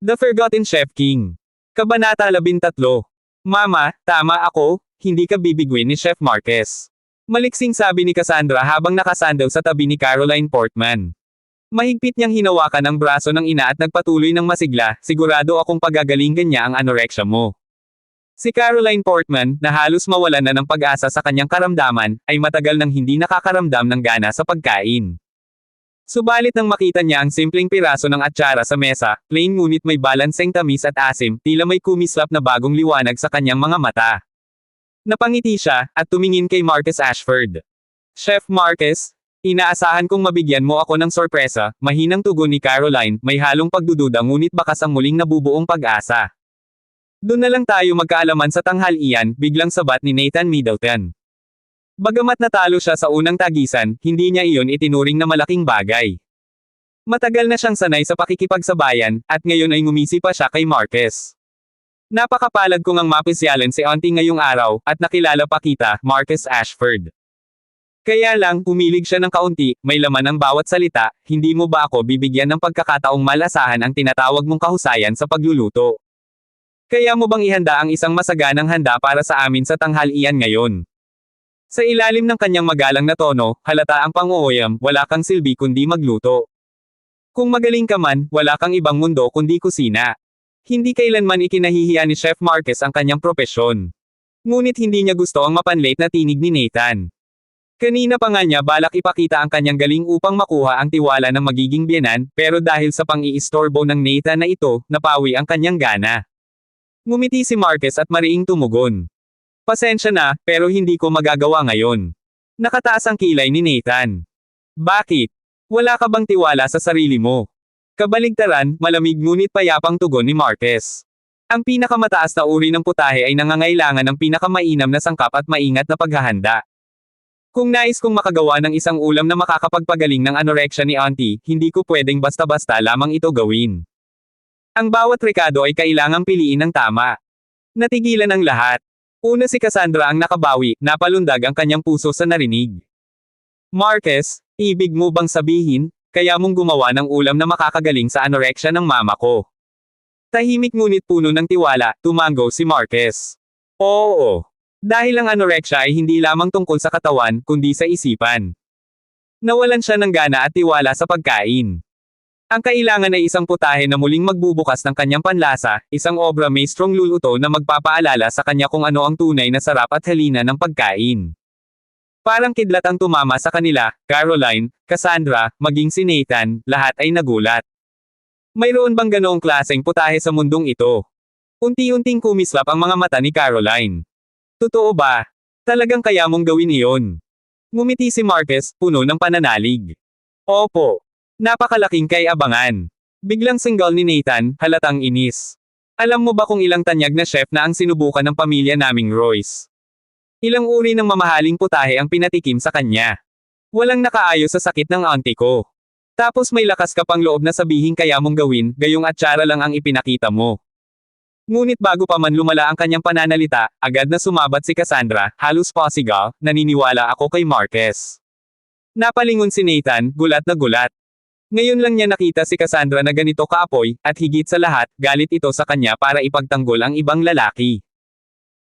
The Forgotten Chef King. Kabanata 13. Mama, tama ako, hindi ka bibiguin ni Chef Marquez. Maliksing sabi ni Cassandra habang nakasandal sa tabi ni Caroline Portman. Mahigpit niyang hinawakan ang braso ng ina at nagpatuloy ng masigla, sigurado akong pagagalingan niya ang anoreksya mo. Si Caroline Portman, na halos mawalan na ng pag-asa sa kanyang karamdaman, ay matagal nang hindi nakakaramdam ng gana sa pagkain. Subalit nang makita niya ang simpleng piraso ng atsara sa mesa, plain ngunit may balanseng tamis at asim, tila may kumislap na bagong liwanag sa kanyang mga mata. Napangiti siya, at tumingin kay Marcus Ashford. Chef Marcus, inaasahan kong mabigyan mo ako ng sorpresa, mahinang tugon ni Caroline, may halong pagdududa ngunit bakas ang muling nabubuong pag-asa. Doon na lang tayo magkaalaman sa tanghalian, biglang sabat ni Nathan Middleton. Bagamat natalo siya sa unang tagisan, hindi niya iyon itinuring na malaking bagay. Matagal na siyang sanay sa pakikipagsabayan, at ngayon ay ngumisi pa siya kay Marcus. Napakapalad kong ang mapisyalan si Auntie ngayong araw, at nakilala pa kita, Marcus Ashford. Kaya lang, umilig siya ng kaunti, may laman ang bawat salita, hindi mo ba ako bibigyan ng pagkakataong malasahan ang tinatawag mong kahusayan sa pagluluto? Kaya mo bang ihanda ang isang masaganang handa para sa amin sa tanghalian ngayon? Sa ilalim ng kanyang magalang na tono, halata ang pang-uuwam, wala kang silbi kundi magluto. Kung magaling ka man, wala kang ibang mundo kundi kusina. Hindi kailanman ikinahihiya ni Chef Marquez ang kanyang propesyon. Ngunit hindi niya gusto ang mapanlate na tinig ni Nathan. Kanina pa nga niya balak ipakita ang kanyang galing upang makuha ang tiwala ng magiging biyenan, pero dahil sa pang-iistorbo ng Nathan na ito, napawi ang kanyang gana. Ngumiti si Marquez at mariing tumugon. Pasensya na, pero hindi ko magagawa ngayon. Nakataas ang kilay ni Nathan. Bakit? Wala ka bang tiwala sa sarili mo? Kabaligtaran, malamig ngunit payapang tugon ni Marquez. Ang pinakamataas na uri ng putahe ay nangangailangan ng pinakamainam na sangkap at maingat na paghahanda. Kung nais kong makagawa ng isang ulam na makakapagpagaling ng anoreksya ni Auntie, hindi ko pwedeng basta-basta lamang ito gawin. Ang bawat rekado ay kailangang piliin ng tama. Natigilan ang lahat. Una si Cassandra ang nakabawi, napalundag ang kanyang puso sa narinig. Marquez, ibig mo bang sabihin, kaya mong gumawa ng ulam na makakagaling sa anoreksya ng mama ko? Tahimik ngunit puno ng tiwala, tumango si Marquez. Oo. Dahil ang anoreksya ay hindi lamang tungkol sa katawan, kundi sa isipan. Nawalan siya ng gana at tiwala sa pagkain. Ang kailangan ay isang putahe na muling magbubukas ng kanyang panlasa, isang obra maestrong luluto na magpapaalala sa kanya kung ano ang tunay na sarap at halina ng pagkain. Parang kidlat ang tumama sa kanila, Caroline, Cassandra, maging si Nathan, lahat ay nagulat. Mayroon bang ganoong klaseng putahe sa mundong ito? Unti-unting kumislap ang mga mata ni Caroline. Totoo ba? Talagang kaya mong gawin iyon? Ngumiti si Marquez, puno ng pananalig. Opo. Napakalaking kay-abangan. Biglang singgal ni Nathan, halatang inis. Alam mo ba kung ilang tanyag na chef na ang sinubukan ng pamilya naming Royce? Ilang uri ng mamahaling putahe ang pinatikim sa kanya. Walang nakaayos sa sakit ng auntie ko. Tapos may lakas ka pang loob na sabihin kaya mong gawin, gayong atsara lang ang ipinakita mo. Ngunit bago pa man lumala ang kanyang pananalita, agad na sumabat si Cassandra, halos pasigaw, naniniwala ako kay Marquez. Napalingon si Nathan, gulat na gulat. Ngayon lang niya nakita si Cassandra na ganito kaapoy, at higit sa lahat, galit ito sa kanya para ipagtanggol ang ibang lalaki.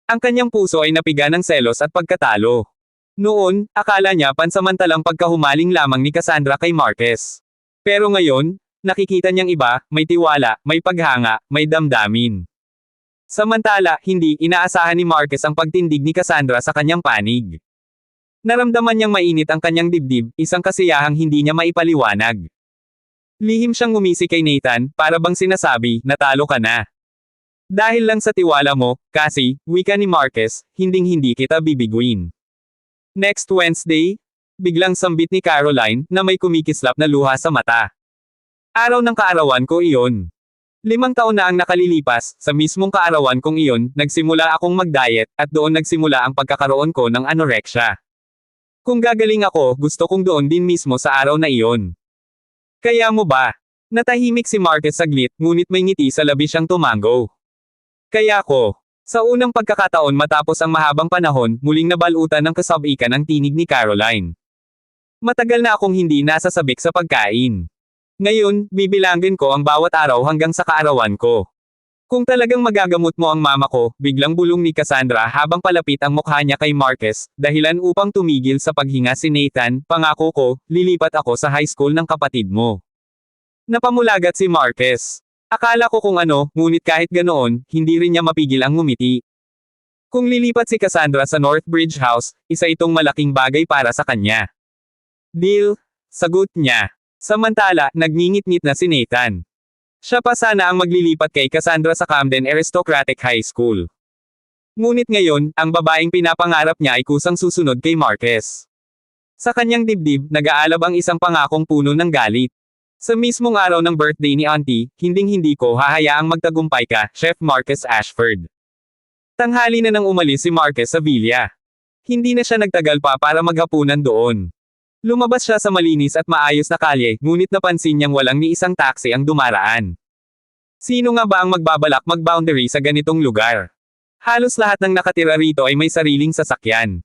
Ang kanyang puso ay napiga ng selos at pagkatalo. Noon, akala niya pansamantalang pagkahumaling lamang ni Cassandra kay Marquez. Pero ngayon, nakikita niyang iba, may tiwala, may paghanga, may damdamin. Samantala, hindi inaasahan ni Marquez ang pagtindig ni Cassandra sa kanyang panig. Naramdaman niyang mainit ang kanyang dibdib, isang kasiyahang hindi niya maipaliwanag. Lihim siyang ngumisi kay Nathan, para bang sinasabi, natalo ka na. Dahil lang sa tiwala mo, kasi, wika ni Marquez, hinding-hindi kita bibiguin. Next Wednesday, biglang sambit ni Caroline, na may kumikislap na luha sa mata. Araw ng kaarawan ko iyon. 5 taon na ang nakalilipas, sa mismong kaarawan kong iyon, nagsimula akong mag-diet, at doon nagsimula ang pagkakaroon ko ng anoreksya. Kung gagaling ako, gusto kong doon din mismo sa araw na iyon. Kaya mo ba? Natahimik si Marquez saglit, ngunit may ngiti sa labi siyang tumango. Kaya ko. Sa unang pagkakataon matapos ang mahabang panahon, muling nabalutan ng kasabikan ang tinig ni Caroline. Matagal na akong hindi nasasabik sa pagkain. Ngayon, bibilangin ko ang bawat araw hanggang sa kaarawan ko. Kung talagang magagamot mo ang mama ko, biglang bulong ni Cassandra habang palapit ang mukha niya kay Marcus, dahilan upang tumigil sa paghinga si Nathan, pangako ko, lilipat ako sa high school ng kapatid mo. Napamulagat si Marcus. Akala ko kung ano, ngunit kahit ganoon, hindi rin niya mapigil ang ngumiti. Kung lilipat si Cassandra sa Northbridge House, isa itong malaking bagay para sa kanya. Deal, sagot niya. Samantala, nagngingit-ngit na si Nathan. Siya pa sana ang maglilipat kay Cassandra sa Camden Aristocratic High School. Ngunit ngayon, ang babaeng pinapangarap niya ay kusang susunod kay Marcus. Sa kanyang dibdib, nag-aalab ang isang pangakong puno ng galit. Sa mismong araw ng birthday ni Auntie, hinding-hindi ko hahayaang magtagumpay ka, Chef Marcus Ashford. Tanghali na nang umalis si Marcus sa villa. Hindi na siya nagtagal pa para maghapunan doon. Lumabas siya sa malinis at maayos na kalye, ngunit napansin niyang walang ni isang taxi ang dumaraan. Sino nga ba ang magbabalak mag-boundary sa ganitong lugar? Halos lahat ng nakatira rito ay may sariling sasakyan.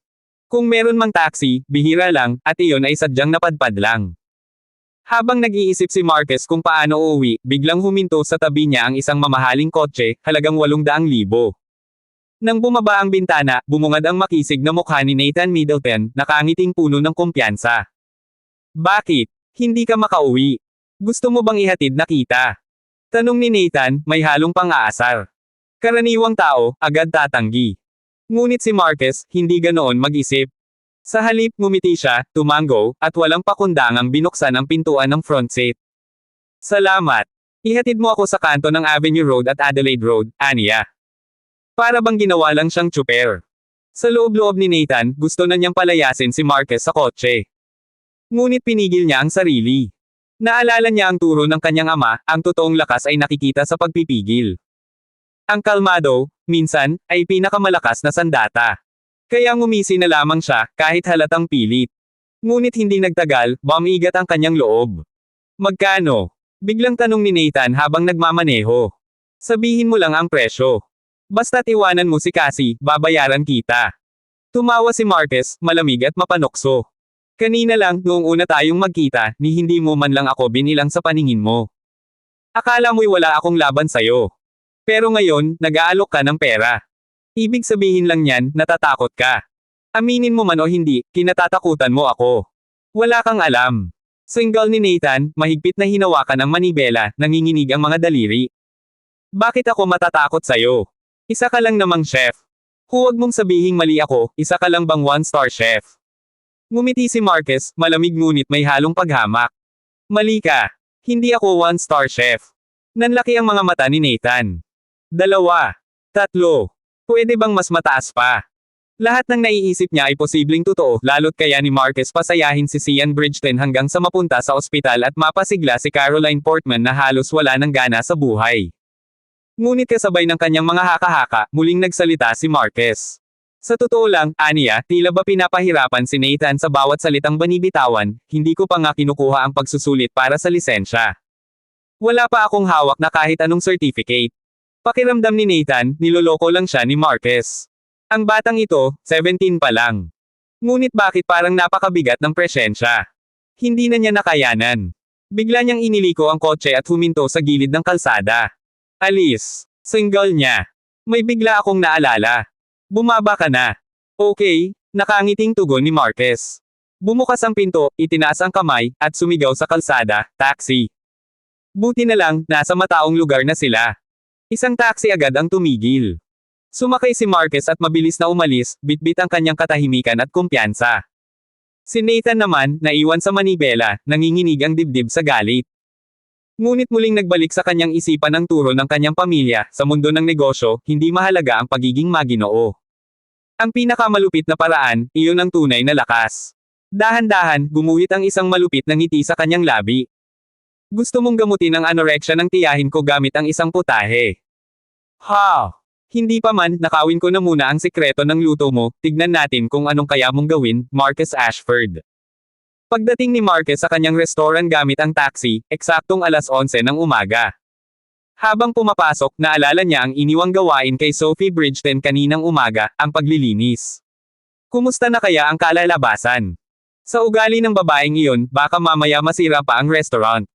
Kung meron mang taxi, bihira lang, at iyon ay sadyang napadpad lang. Habang nag-iisip si Marcus kung paano uuwi, biglang huminto sa tabi niya ang isang mamahaling kotse, halagang 800,000. Nang bumaba ang bintana, bumungad ang makisig na mukha ni Nathan Middleton, nakangiting puno ng kumpiyansa. Bakit? Hindi ka makauwi? Gusto mo bang ihatid na kita? Tanong ni Nathan, may halong pang-aasar. Karaniwang tao, agad tatanggi. Ngunit si Marcus, hindi ganoon mag-isip. Sa halip, ngumiti siya, tumango, at walang pakundangang binuksan ang pintuan ng front seat. Salamat. Ihatid mo ako sa kanto ng Avenue Road at Adelaide Road, aniya. Para bang ginawa lang siyang tsuper. Sa loob-loob ni Nathan, gusto na niyang palayasin si Marcus sa kotse. Ngunit pinigil niya ang sarili. Naalala niya ang turo ng kanyang ama, ang totoong lakas ay nakikita sa pagpipigil. Ang kalmado, minsan, ay pinakamalakas na sandata. Kaya ngumisi na lamang siya, kahit halatang pilit. Ngunit hindi nagtagal, bumigat ang kanyang loob. Magkano? Biglang tanong ni Nathan habang nagmamaneho. Sabihin mo lang ang presyo. Basta't iwanan mo si Cassie, babayaran kita. Tumawa si Marcus, malamig at mapanokso. Kanina lang, noong una tayong magkita, ni hindi mo man lang ako binilang sa paningin mo. Akala mo'y wala akong laban sa'yo. Pero ngayon, nag-aalok ka ng pera. Ibig sabihin lang niyan, natatakot ka. Aminin mo man o hindi, kinatatakutan mo ako. Wala kang alam. Single ni Nathan, mahigpit na hinawakan ang manibela, nanginginig ang mga daliri. Bakit ako matatakot sa'yo? Isa ka lang namang chef. Huwag mong sabihing mali ako, isa ka lang bang one-star chef? Ngumiti si Marcus, malamig ngunit may halong paghamak. Mali ka. Hindi ako one-star chef. Nanlaki ang mga mata ni Nathan. 2. 3. Pwede bang mas mataas pa? Lahat ng naiisip niya ay posibleng totoo, lalo't kaya ni Marcus pasayahin si Sian Bridgeton hanggang sa mapunta sa ospital at mapasigla si Caroline Portman na halos wala ng gana sa buhay. Ngunit kasabay ng kanyang mga haka-haka, muling nagsalita si Marcus. Sa totoo lang, aniya, tila ba pinapahirapan si Nathan sa bawat salitang banibitawan, hindi ko pa nga kinukuha ang pagsusulit para sa lisensya. Wala pa akong hawak na kahit anong certificate. Pakiramdam ni Nathan, niloloko lang siya ni Marcus. Ang batang ito, 17 pa lang. Ngunit bakit parang napakabigat ng presensya? Hindi na niya nakayanan. Bigla niyang iniliko ang kotse at huminto sa gilid ng kalsada. Alis. Single niya. May bigla akong naalala. Bumaba ka na. Okay, nakangiting tugon ni Marcus. Bumukas ang pinto, itinaas ang kamay, at sumigaw sa kalsada, taxi. Buti na lang, nasa mataong lugar na sila. Isang taxi agad ang tumigil. Sumakay si Marcus at mabilis na umalis, bitbit ang kanyang katahimikan at kumpiyansa. Si Nathan naman, naiwan sa manibela, nanginginig ang dibdib sa galit. Ngunit muling nagbalik sa kanyang isipan ang turo ng kanyang pamilya, sa mundo ng negosyo, hindi mahalaga ang pagiging maginoo. Ang pinakamalupit na paraan, iyon ang tunay na lakas. Dahan-dahan, gumuhit ang isang malupit na ngiti sa kanyang labi. Gusto mong gamutin ang anorexia ng tiyahin ko gamit ang isang putahe. Ha! Hindi pa man, nakawin ko na muna ang sikreto ng luto mo, tignan natin kung anong kaya mong gawin, Marcus Ashford. Pagdating ni Marcus sa kanyang restaurant gamit ang taxi, eksaktong 11:00 ng umaga. Habang pumapasok, naalala niya ang iniwang gawain kay Sophie Bridgeton kaninang umaga, ang paglilinis. Kumusta na kaya ang kalalabasan? Sa ugali ng babaeng iyon, baka mamaya masira pa ang restaurant.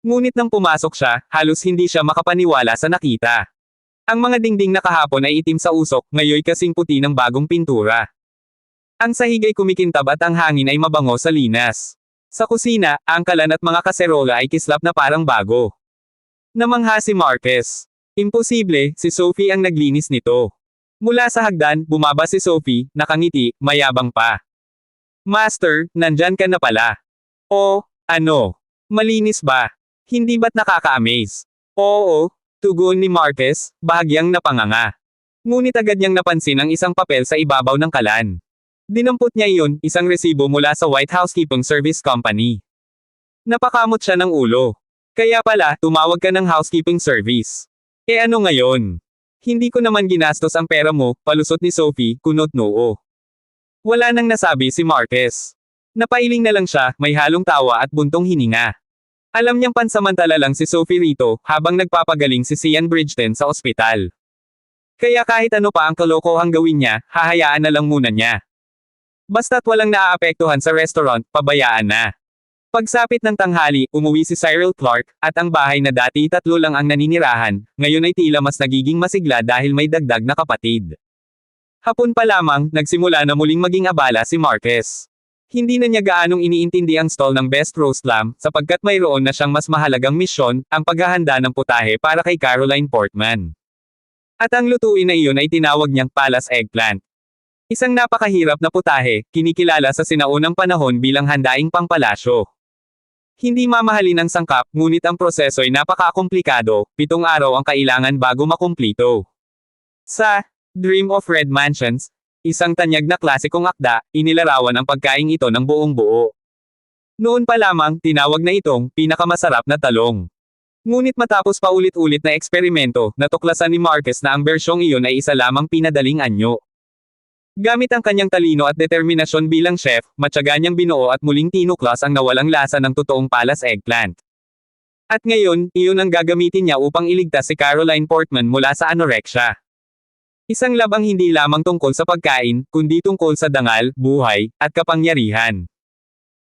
Ngunit nang pumasok siya, halos hindi siya makapaniwala sa nakita. Ang mga dingding na kahapon ay itim sa usok, ngayon kasing puti ng bagong pintura. Ang sahig ay kumikintab at ang hangin ay mabango sa linas. Sa kusina, ang kalan at mga kaserola ay kislap na parang bago. Namangha si Marquez. Imposible, si Sophie ang naglinis nito. Mula sa hagdan, bumaba si Sophie, nakangiti, mayabang pa. Master, nandyan ka na pala. O, ano? Malinis ba? Hindi ba't nakaka-amaze? Oo, tugon ni Marquez, bahagyang napanganga. Ngunit agad niyang napansin ang isang papel sa ibabaw ng kalan. Dinampot niya iyon, isang resibo mula sa White Housekeeping Service Company. Napakamot siya ng ulo. Kaya pala, tumawag ka ng housekeeping service. Ano ngayon? Hindi ko naman ginastos ang pera mo, palusot ni Sophie, kunot noo. Wala nang nasabi si Marquez. Napailing na lang siya, may halong tawa at buntong hininga. Alam niyang pansamantala lang si Sophie rito, habang nagpapagaling si Sian Bridgeton sa ospital. Kaya kahit ano pa ang kalokohang gawin niya, hahayaan na lang muna niya. Basta't walang naaapektuhan sa restaurant, pabayaan na. Pagsapit ng tanghali, umuwi si Cyril Clark, at ang bahay na dati 3 lang ang naninirahan, ngayon ay tila mas nagiging masigla dahil may dagdag na kapatid. Hapon pa lamang, nagsimula na muling maging abala si Marquez. Hindi na niya gaanong iniintindi ang stall ng Best Roast Lamb, sapagkat mayroon na siyang mas mahalagang misyon, ang paghahanda ng putahe para kay Caroline Portman. At ang lutuin na iyon ay tinawag niyang Palace Eggplant. Isang napakahirap na putahe, kinikilala sa sinaunang panahon bilang handaing pangpalasyo. Hindi mamahalin ang sangkap, ngunit ang proseso ay napaka-komplikado, 7 araw ang kailangan bago makumplito. Sa Dream of Red Mansions, isang tanyag na klasikong akda, inilarawan ang pagkaing ito ng buong buo. Noon pa lamang, tinawag na itong pinakamasarap na talong. Ngunit matapos paulit-ulit na eksperimento, natuklasan ni Marquez na ang bersyong iyon ay isa lamang pinadaling anyo. Gamit ang kanyang talino at determinasyon bilang chef, matyaga niyang binuo at muling tinuklas ang nawalang lasa ng totoong Palace Eggplant. At ngayon, iyon ang gagamitin niya upang iligtas si Caroline Portman mula sa anorexia. Isang labang hindi lamang tungkol sa pagkain, kundi tungkol sa dangal, buhay, at kapangyarihan.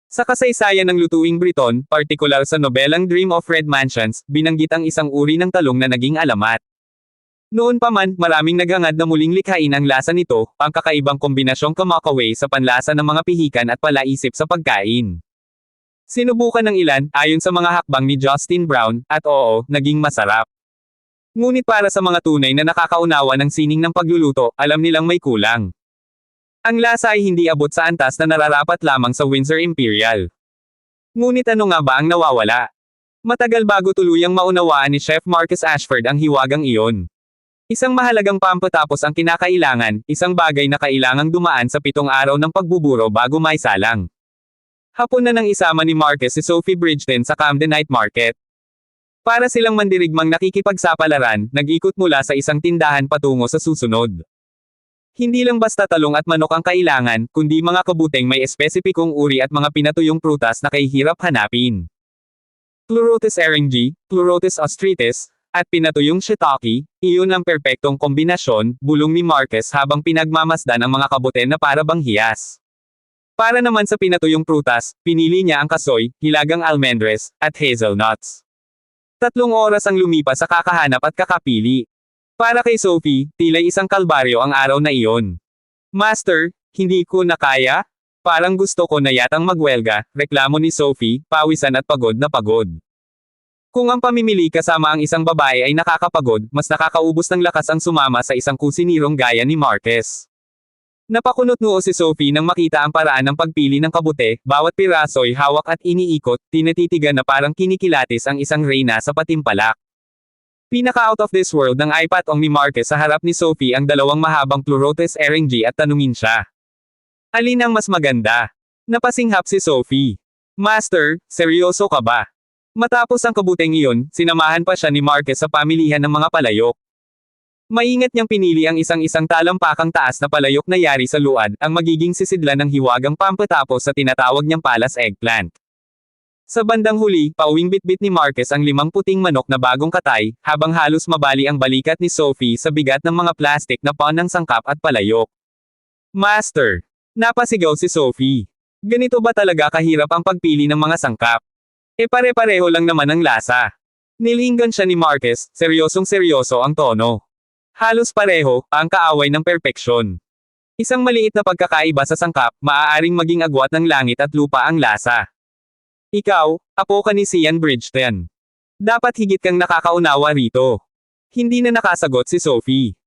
Sa kasaysayan ng lutuing Briton, partikular sa nobelang Dream of Red Mansions, binanggit ang isang uri ng talong na naging alamat. Noon pa man, maraming naghangad na muling likhain ang lasa nito, ang kakaibang kombinasyong kamakaway sa panlasa ng mga pihikan at palaisip sa pagkain. Sinubukan ng ilan, ayon sa mga hakbang ni Justin Brown, at oo, naging masarap. Ngunit para sa mga tunay na nakakaunawa ng sining ng pagluluto, alam nilang may kulang. Ang lasa ay hindi abot sa antas na nararapat lamang sa Windsor Imperial. Ngunit ano nga ba ang nawawala? Matagal bago tuluyang maunawaan ni Chef Marcus Ashford ang hiwagang iyon. Isang mahalagang pampatapos ang kinakailangan, isang bagay na kailangang dumaan sa 7 araw ng pagbuburo bago maisalang. Hapon na nang isama ni Marquez si Sophie Bridgeton sa Camden Night Market. Para silang mandirigmang nakikipagsapalaran, nag-ikot mula sa isang tindahan patungo sa susunod. Hindi lang basta talong at manok ang kailangan, kundi mga kabuteng may espesipikong uri at mga pinatuyong prutas na kahihirap hanapin. Pleurotus eryngi, Pleurotus ostritis, at pinatuyong shiitake, iyon ang perpektong kombinasyon, bulong ni Marquez habang pinagmamasdan ang mga kabuten na para bang hiyas. Para naman sa pinatuyong prutas, pinili niya ang kasoy, hilagang almendres, at hazelnuts. 3 oras ang lumipas sa kakahanap at kakapili. Para kay Sophie, tila'y isang kalbaryo ang araw na iyon. Master, hindi ko na kaya? Parang gusto ko na yatang magwelga, reklamo ni Sophie, pawisan at pagod na pagod. Kung ang pamimili kasama ang isang babae ay nakakapagod, mas nakakaubos ng lakas ang sumama sa isang kusinirong gaya ni Marquez. Napakunot noo si Sophie nang makita ang paraan ng pagpili ng kabute, bawat piraso'y hawak at iniikot, tinatitigan na parang kinikilatis ang isang reyna sa patimpalak. Pinaka-out of this world ng ipatong ni Marquez sa harap ni Sophie ang 2 mahabang Pleurotus eryngi at tanungin siya. Alin ang mas maganda? Napasinghap si Sophie. Master, seryoso ka ba? Matapos ang kabuteng iyon, sinamahan pa siya ni Marquez sa pamilihan ng mga palayok. Maingat niyang pinili ang isang-isang talampakang taas na palayok na yari sa luad, ang magiging sisidlan ng hiwagang pampatapos sa tinatawag niyang Palace Eggplant. Sa bandang huli, pauwing bitbit ni Marquez ang 5 puting manok na bagong katay, habang halos mabali ang balikat ni Sophie sa bigat ng mga plastik na pan ng sangkap at palayok. Master! Napasigaw si Sophie. Ganito ba talaga kahirap ang pagpili ng mga sangkap? Pare-pareho lang naman ang lasa. Nilinggan siya ni Marquez, seryosong-seryoso ang tono. Halos pareho, ang kaaway ng perpeksyon. Isang maliit na pagkakaiba sa sangkap, maaaring maging agwat ng langit at lupa ang lasa. Ikaw, apo ka ni Sian Bridgeton. Dapat higit kang nakakaunawa rito. Hindi na nakasagot si Sophie.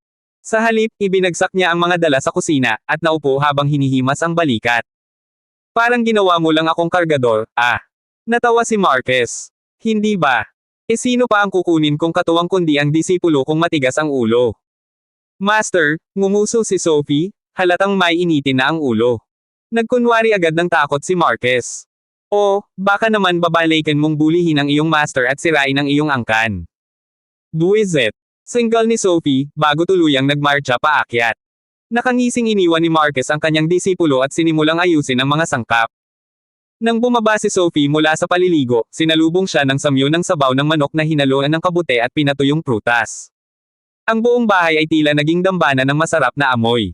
Sa halip, ibinagsak niya ang mga dala sa kusina, at naupo habang hinihimas ang balikat. Parang ginawa mo lang akong kargador, ah. Natawa si Marquez. Hindi ba? Sino pa ang kukunin kong katuwang kundi ang disipulo kung matigas ang ulo? Master, ngumuso si Sophie, halatang may initin na ang ulo. Nagkunwari agad ng takot si Marquez. O, baka naman babalikan mong bulihin ang iyong master at sirain ang iyong angkan. Buwizet. Single ni Sophie, bago tuluyang nagmarcha paakyat. Nakangising iniwan ni Marquez ang kanyang disipulo at sinimulang ayusin ang mga sangkap. Nang bumaba si Sophie mula sa paliligo, sinalubong siya ng samyo ng sabaw ng manok na hinaluan ng kabute at pinatuyong prutas. Ang buong bahay ay tila naging dambana ng masarap na amoy.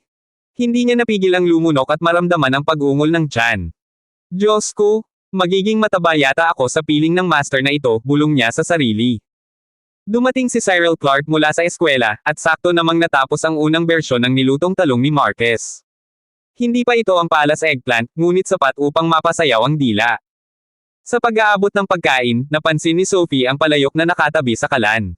Hindi niya napigil ang lumunok at maramdaman ang pag-ungol ng tiyan. Diyos ko, magiging mataba yata ako sa piling ng master na ito, bulong niya sa sarili. Dumating si Cyril Clark mula sa eskwela, at sakto namang natapos ang unang bersyon ng nilutong talong ni Marquez. Hindi pa ito ang palas eggplant, ngunit sapat upang mapasayaw ang dila. Sa pag-aabot ng pagkain, napansin ni Sophie ang palayok na nakatabi sa kalan.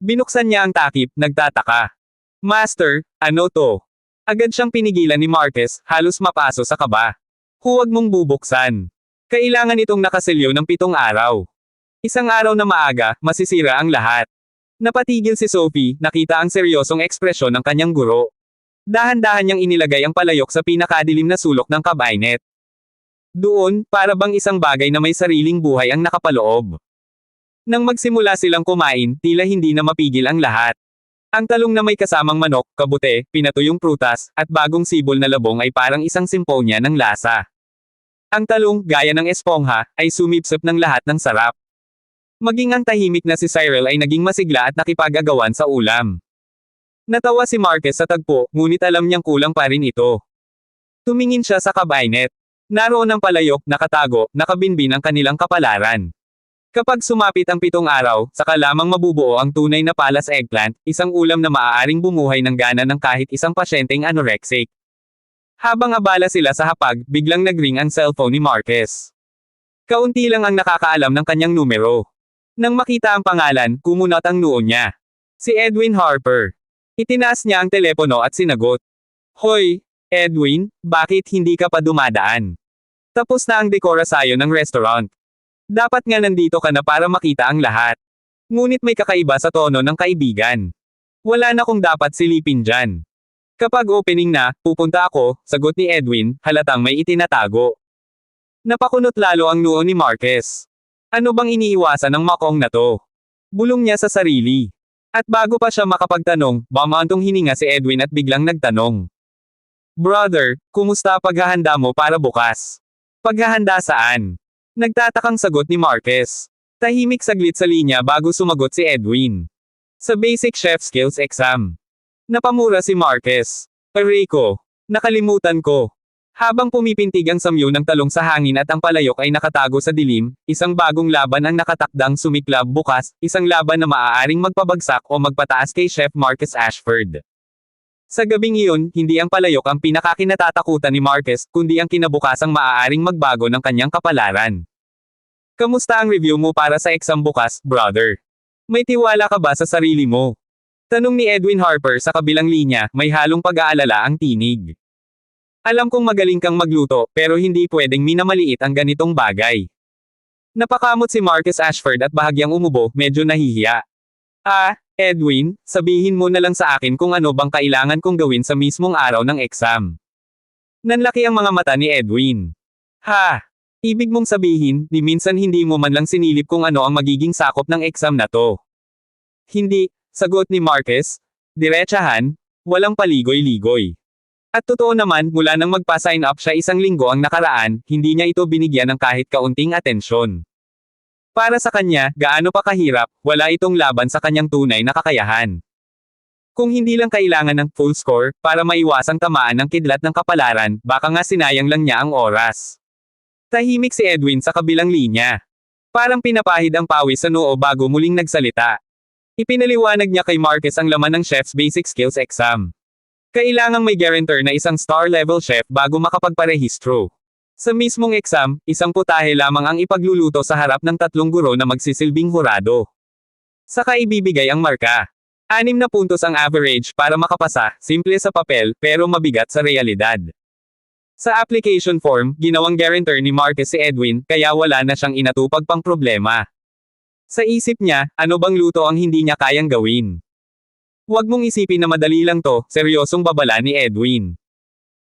Binuksan niya ang takip, nagtataka. Master, ano to? Agad siyang pinigilan ni Marquez, halos mapaso sa kaba. Huwag mong bubuksan. Kailangan itong nakaselyo ng 7 araw. Isang araw na maaga, masisira ang lahat. Napatigil si Sophie, nakita ang seryosong ekspresyon ng kanyang guro. Dahan-dahan niyang inilagay ang palayok sa pinakadilim na sulok ng kabinet. Doon, para bang isang bagay na may sariling buhay ang nakapaloob. Nang magsimula silang kumain, tila hindi na mapigil ang lahat. Ang talong na may kasamang manok, kabute, pinatuyong prutas, at bagong sibol na labong ay parang isang simponya ng lasa. Ang talong, gaya ng espongha, ay sumipsip ng lahat ng sarap. Maging ang tahimik na si Cyril ay naging masigla at nakipag-agawan sa ulam. Natawa si Marquez sa tagpo, ngunit alam niyang kulang pa rin ito. Tumingin siya sa kabinet. Naroon ang palayok, nakatago, nakabinbin ang kanilang kapalaran. Kapag sumapit ang 7 araw, saka lamang mabubuo ang tunay na palas eggplant, isang ulam na maaaring bumuhay ng gana ng kahit isang pasyenteng anorexic. Habang abala sila sa hapag, biglang nagring ang cellphone ni Marquez. Kaunti lang ang nakakaalam ng kanyang numero. Nang makita ang pangalan, kumunot ang noo niya. Si Edwin Harper. Itinaas niya ang telepono at sinagot. Hoy, Edwin, bakit hindi ka pa dumadaan? Tapos na ang dekorasyon ng restaurant. Dapat nga nandito ka na para makita ang lahat. Ngunit may kakaiba sa tono ng kaibigan. Wala na kung dapat silipin dyan. Kapag opening na, pupunta ako, sagot ni Edwin, halatang may itinatago. Napakunot lalo ang noo ni Marquez. Ano bang iniiwasan ng makong na to? Bulong niya sa sarili. At bago pa siya makapagtanong, bumantong hininga si Edwin at biglang nagtanong. Brother, kumusta paghahanda mo para bukas? Paghahanda saan? Nagtatakang sagot ni Marquez. Tahimik saglit sa linya bago sumagot si Edwin. Sa Basic Chef Skills Exam. Napamura si Marquez. Aray ko. Nakalimutan ko. Habang pumipintig ang samyo ng talong sa hangin at ang palayok ay nakatago sa dilim, isang bagong laban ang nakatakdang sumiklab bukas, isang laban na maaaring magpabagsak o magpataas kay Chef Marquez Ashford. Sa gabing iyon, hindi ang palayok ang pinakakinatatakutan ni Marquez, kundi ang kinabukasang maaaring magbago ng kanyang kapalaran. Kamusta ang review mo para sa exam bukas, brother? May tiwala ka ba sa sarili mo? Tanong ni Edwin Harper sa kabilang linya, may halong pag-aalala ang tinig. Alam kong magaling kang magluto, pero hindi pwedeng minamaliit ang ganitong bagay. Napakamot si Marquez Ashford at bahagyang umubo, medyo nahihiya. Edwin, sabihin mo na lang sa akin kung ano bang kailangan kong gawin sa mismong araw ng exam. Nanlaki ang mga mata ni Edwin. Ibig mong sabihin, di minsan hindi mo man lang sinilip kung ano ang magiging sakop ng exam na to. Hindi, sagot ni Marquez. Diretsahan, walang paligoy-ligoy. At totoo naman, mula nang magpa-sign up siya 1 linggo ang nakaraan, hindi niya ito binigyan ng kahit kaunting atensyon. Para sa kanya, gaano pa kahirap, wala itong laban sa kanyang tunay na kakayahan. Kung hindi lang kailangan ng full score, para maiwasang tamaan ng kidlat ng kapalaran, baka nga sinayang lang niya ang oras. Tahimik si Edwin sa kabilang linya. Parang pinapahid ang pawis sa noo bago muling nagsalita. Ipinaliwanag niya kay Marcus ang laman ng chef's basic skills exam. Kailangang may guarantor na isang star-level chef bago makapagparehistro. Sa mismong exam, isang putahe lamang ang ipagluluto sa harap ng 3 guro na magsisilbing hurado. Saka ibibigay ang marka. 6 na puntos ang average para makapasa, simple sa papel, pero mabigat sa realidad. Sa application form, ginawang guarantor ni Marcus si Edwin, kaya wala na siyang inatupag pang problema. Sa isip niya, ano bang luto ang hindi niya kayang gawin? Huwag mong isipin na madali lang to, seryosong babala ni Edwin.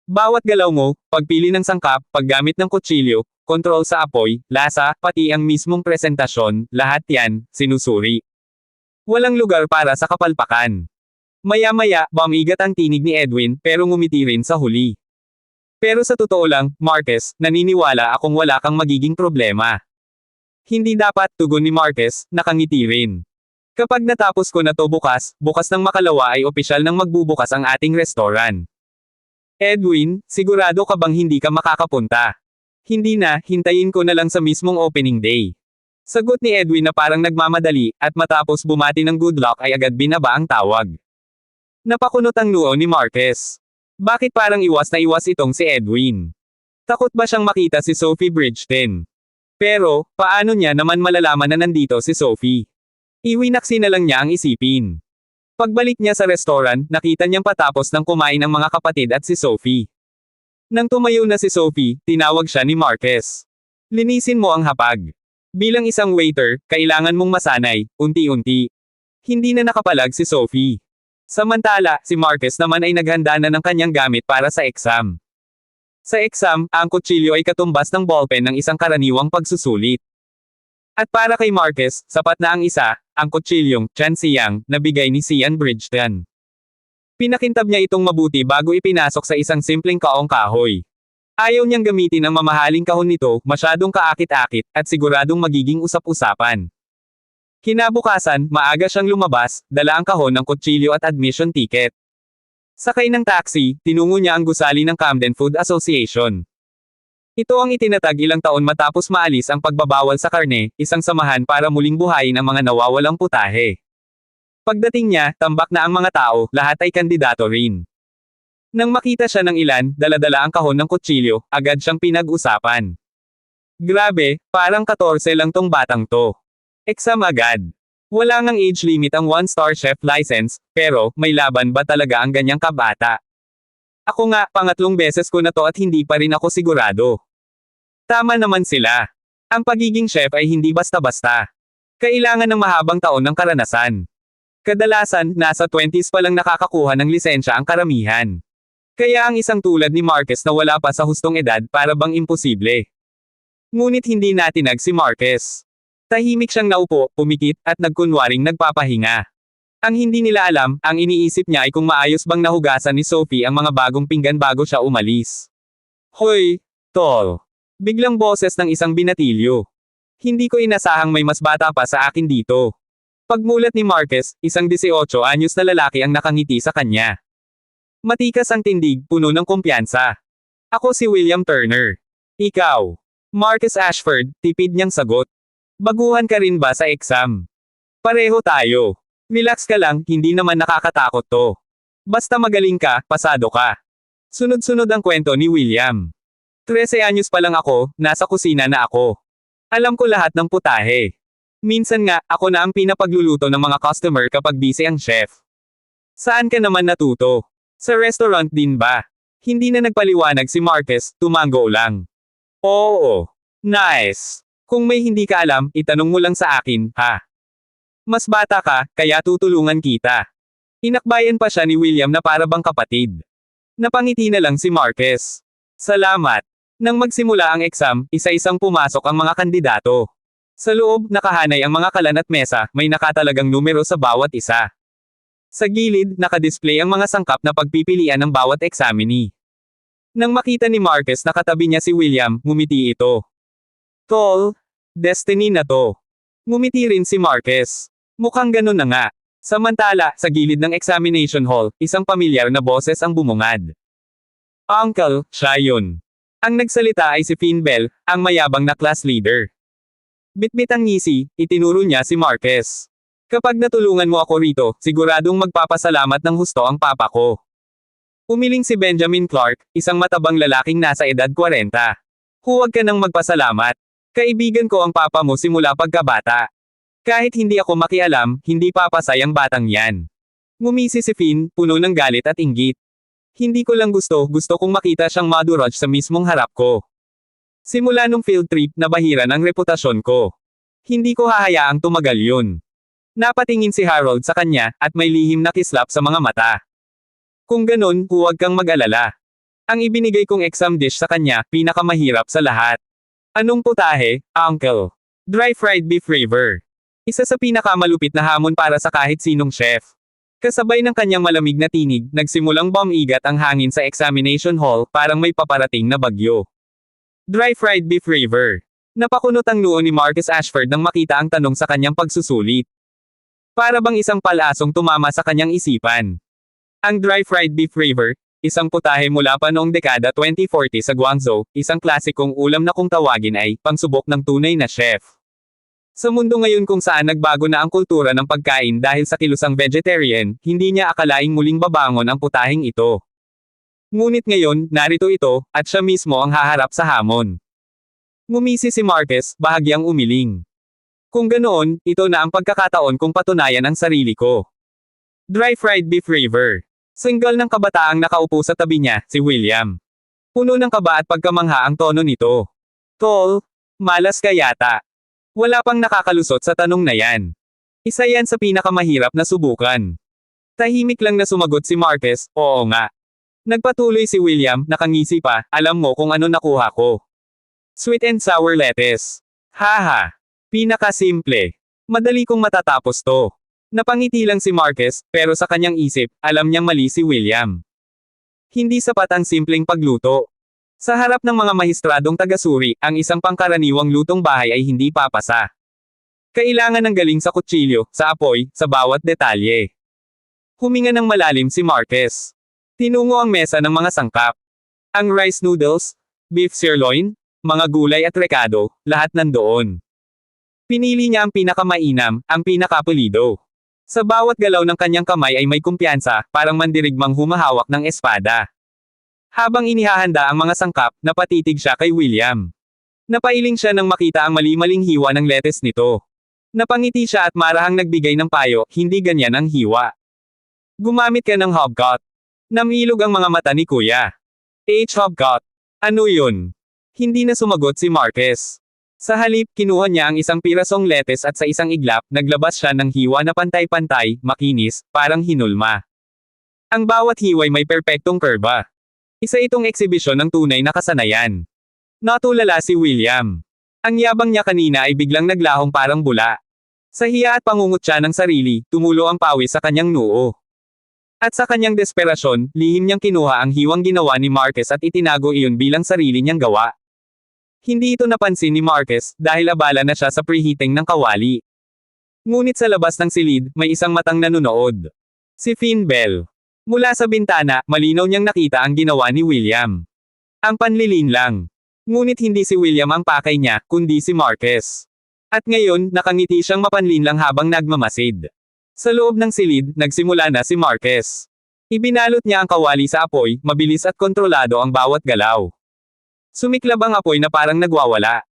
Bawat galaw mo, pagpili ng sangkap, paggamit ng kutsilyo, kontrol sa apoy, lasa, pati ang mismong presentasyon, lahat yan, sinusuri. Walang lugar para sa kapalpakan. Maya-maya, bumigat ang tinig ni Edwin, pero ngumiti rin sa huli. Pero sa totoo lang, Marcus, naniniwala akong wala kang magiging problema. Hindi dapat, tugon ni Marcus, nakangiti rin. Kapag natapos ko na to bukas ng makalawa ay opisyal nang magbubukas ang ating restaurant. Edwin, sigurado ka bang hindi ka makakapunta? Hindi na, hintayin ko na lang sa mismong opening day. Sagot ni Edwin na parang nagmamadali, at matapos bumati ng good luck ay agad binaba ang tawag. Napakunot ang noo ni Marcus. Bakit parang iwas na iwas itong si Edwin? Takot ba siyang makita si Sophie Bridgeton? Pero, paano niya naman malalaman na nandito si Sophie? Iwinaksi na lang niya ang isipin. Pagbalik niya sa restaurant, nakita niyang patapos ng kumain ang mga kapatid at si Sophie. Nang tumayo na si Sophie, tinawag siya ni Marcus. Linisin mo ang hapag. Bilang isang waiter, kailangan mong masanay, unti-unti. Hindi na nakapalag si Sophie. Samantala, si Marcus naman ay naghanda na ng kanyang gamit para sa exam. Sa exam, ang kutsilyo ay katumbas ng ballpen ng isang karaniwang pagsusulit. At para kay Marcus, sapat na ang isa, ang kutsilyong, Chan Siang, na bigay ni Sian Bridgeton. Pinakintab niya itong mabuti bago ipinasok sa isang simpleng kaong kahoy. Ayaw niyang gamitin ang mamahaling kahon nito, masyadong kaakit-akit, at siguradong magiging usap-usapan. Kinabukasan, maaga siyang lumabas, dala ang kahon ng kutsilyo at admission ticket. Sakay ng taxi, tinungo niya ang gusali ng Camden Food Association. Ito ang itinatag ilang taon matapos maalis ang pagbabawal sa karne, isang samahan para muling buhayin ang mga nawawalang putahe. Pagdating niya, tambak na ang mga tao, lahat ay kandidato rin. Nang makita siya ng ilan, dala-dala ang kahon ng kutsilyo, agad siyang pinag-usapan. Grabe, parang 14 lang tong batang to. Exam agad. Wala ngang age limit ang one-star chef license, pero, may laban ba talaga ang ganyang kabata? Ako nga, pangatlong beses ko na to at hindi pa rin ako sigurado. Tama naman sila. Ang pagiging chef ay hindi basta-basta. Kailangan ng mahabang taon ng karanasan. Kadalasan, nasa 20s pa lang nakakakuha ng lisensya ang karamihan. Kaya ang isang tulad ni Marcus na wala pa sa hustong edad para bang imposible. Ngunit hindi natinag si Marcus. Tahimik siyang naupo, pumikit, at nagkunwaring nagpapahinga. Ang hindi nila alam, ang iniisip niya ay kung maayos bang nahugasan ni Sophie ang mga bagong pinggan bago siya umalis. Hoy, tol. Biglang boses ng isang binatilyo. Hindi ko inasahang may mas bata pa sa akin dito. Pagmulat ni Marcus, isang 18 anyos na lalaki ang nakangiti sa kanya. Matikas ang tindig, puno ng kumpiyansa. Ako si William Turner. Ikaw. Marcus Ashford, tipid niyang sagot. Baguhan ka rin ba sa exam? Pareho tayo. Relax ka lang, hindi naman nakakatakot to. Basta magaling ka, pasado ka. Sunod-sunod ang kwento ni William. 13 anyos pa lang ako, nasa kusina na ako. Alam ko lahat ng putahe. Minsan nga, ako na ang pinapagluluto ng mga customer kapag busy ang chef. Saan ka naman natuto? Sa restaurant din ba? Hindi na nagpaliwanag si Marcus, tumango lang. Oo. Nice. Kung may hindi ka alam, itanong mo lang sa akin, ha? Mas bata ka, kaya tutulungan kita. Inakbayan pa siya ni William na para bang kapatid. Napangiti na lang si Marcus. Salamat. Nang magsimula ang exam, isa-isang pumasok ang mga kandidato. Sa loob, nakahanay ang mga kalan at mesa, may nakatalagang numero sa bawat isa. Sa gilid, nakadisplay ang mga sangkap na pagpipilian ng bawat examinee. Nang makita ni Marcus na katabi niya si William, ngumiti ito. Tol, destiny na to. Ngumiti rin si Marcus. Mukhang ganun na nga. Samantala, sa gilid ng examination hall, isang pamilyar na boses ang bumungad. Uncle, siya yun. Ang nagsalita ay si Finn Bell, ang mayabang na class leader. Bitbit ang ngisi, itinuro niya si Marquez. Kapag natulungan mo ako rito, siguradong magpapasalamat ng husto ang papa ko. Umiling si Benjamin Clark, isang matabang lalaking nasa edad 40. Huwag ka nang magpasalamat. Kaibigan ko ang papa mo simula pagkabata. Kahit hindi ako makialam, hindi papasay ang batang yan. Ngumisi si Finn, puno ng galit at inggit. Hindi ko lang gusto kong makita siyang madurog sa mismong harap ko. Simula nung field trip, nabahiran ang reputasyon ko. Hindi ko hahayaang tumagal yun. Napatingin si Harold sa kanya, at may lihim na kislap sa mga mata. Kung ganun, huwag kang mag-alala. Ang ibinigay kong exam dish sa kanya, pinakamahirap sa lahat. Anong putahe, Uncle? Dry fried beef river. Isa sa pinakamalupit na hamon para sa kahit sinong chef. Kasabay ng kanyang malamig na tinig, nagsimulang bumigat ang hangin sa examination hall, parang may paparating na bagyo. Dry fried beef river. Napakunot ang noo ni Marcus Ashford nang makita ang tanong sa kanyang pagsusulit. Para bang isang palasong tumama sa kanyang isipan. Ang dry fried beef river, isang putahe mula pa noong dekada 2040 sa Guangzhou, isang klasikong ulam na kung tawagin ay pangsubok ng tunay na chef. Sa mundo ngayon kung saan nagbago na ang kultura ng pagkain dahil sa kilusang vegetarian, hindi niya akalaing muling babangon ang putaheng ito. Ngunit ngayon, narito ito, at siya mismo ang haharap sa hamon. Ngumisi si Marquez, bahagyang umiling. Kung ganoon, ito na ang pagkakataon kung patunayan ang sarili ko. Dry fried beef river. Single ng kabataang nakaupo sa tabi niya, si William. Puno ng kaba at pagkamangha ang tono nito. Tol, malas ka yata. Wala pang nakakalusot sa tanong na yan. Isa yan sa pinakamahirap na subukan. Tahimik lang na sumagot si Marquez, oo nga. Nagpatuloy si William, nakangisi pa, alam mo kung ano nakuha ko. Sweet and sour lettuce. Haha. Pinakasimple. Madali kong matatapos to. Napangiti lang si Marquez, pero sa kanyang isip, alam niyang mali si William. Hindi sapat ang simpleng pagluto. Sa harap ng mga mahistradong taga-suri, ang isang pangkaraniwang lutong bahay ay hindi papasa. Kailangan ng galing sa kutsilyo, sa apoy, sa bawat detalye. Huminga ng malalim si Marquez. Tinungo ang mesa ng mga sangkap. Ang rice noodles, beef sirloin, mga gulay at rekado, lahat nandoon. Pinili niya ang pinakamainam, ang pinakapulido. Sa bawat galaw ng kanyang kamay ay may kumpiyansa, parang mandirigmang humahawak ng espada. Habang inihahanda ang mga sangkap, napatitig siya kay William. Napailing siya nang makita ang mali-maling hiwa ng lettuce nito. Napangiti siya at marahang nagbigay ng payo, hindi ganyan ang hiwa. Gumamit ka ng hobgot. Namilog ang mga mata ni Kuya. Hobgot. Ano yun? Hindi na sumagot si Marquez. Sa halip, kinuha niya ang isang pirasong lettuce at sa isang iglap, naglabas siya ng hiwa na pantay-pantay, makinis, parang hinulma. Ang bawat hiway may perpektong kurba. Isa itong eksibisyon ng tunay na kasanayan. Natulala si William. Ang yabang niya kanina ay biglang naglahong parang bula. Sa hiya at pangungot siya ng sarili, tumulo ang pawis sa kanyang noo. At sa kanyang desperasyon, lihim niyang kinuha ang hiwang ginawa ni Marquez at itinago iyon bilang sarili niyang gawa. Hindi ito napansin ni Marquez, dahil abala na siya sa preheating ng kawali. Ngunit sa labas ng silid, may isang matang nanunood. Si Finn Bell. Mula sa bintana, malinaw niyang nakita ang ginawa ni William. Ang panlilin lang. Ngunit hindi si William ang pakay niya, kundi si Marquez. At ngayon, nakangiti siyang mapanlinlang habang nagmamasid. Sa loob ng silid, nagsimula na si Marquez. Ibinalot niya ang kawali sa apoy, mabilis at kontrolado ang bawat galaw. Sumiklab ang apoy na parang nagwawala.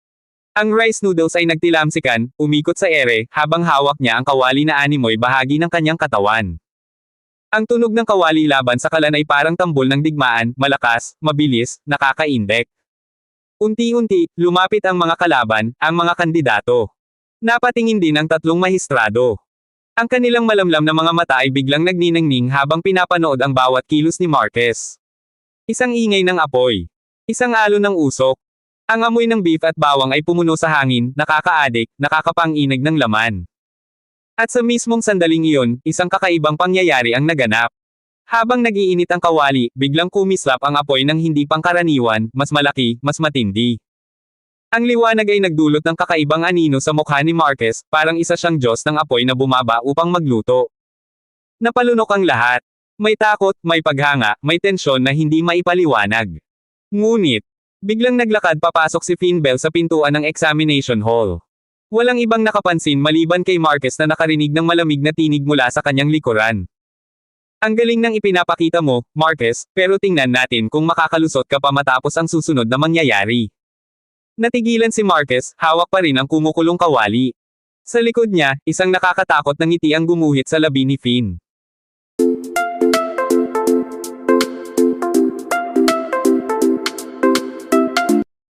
Ang rice noodles ay nagtilamsikan, umikot sa ere, habang hawak niya ang kawali na animoy bahagi ng kanyang katawan. Ang tunog ng kawali laban sa kalan ay parang tambol ng digmaan, malakas, mabilis, nakakaindek. Unti-unti, lumapit ang mga kalaban, ang mga kandidato. Napatingin din ang tatlong mahistrado. Ang kanilang malamlam na mga mata ay biglang nagniningning habang pinapanood ang bawat kilos ni Marquez. Isang ingay ng apoy. Isang alon ng usok. Ang amoy ng beef at bawang ay pumuno sa hangin, nakakaadik, nakakapanginig ng laman. At sa mismong sandaling iyon, isang kakaibang pangyayari ang naganap. Habang nagiinit ang kawali, biglang kumislap ang apoy ng hindi pangkaraniwan, mas malaki, mas matindi. Ang liwanag ay nagdulot ng kakaibang anino sa mukha ni Marquez, parang isa siyang Diyos ng apoy na bumaba upang magluto. Napalunok ang lahat. May takot, may paghanga, may tensyon na hindi maipaliwanag. Ngunit, biglang naglakad papasok si Finn Bell sa pintuan ng examination hall. Walang ibang nakapansin maliban kay Marquez na nakarinig ng malamig na tinig mula sa kanyang likuran. Ang galing ng ipinapakita mo, Marquez, pero tingnan natin kung makakalusot ka pa matapos ang susunod na mangyayari. Natigilan si Marquez, hawak pa rin ang kumukulong kawali. Sa likod niya, isang nakakatakot na ngiti ang gumuhit sa labi ni Finn.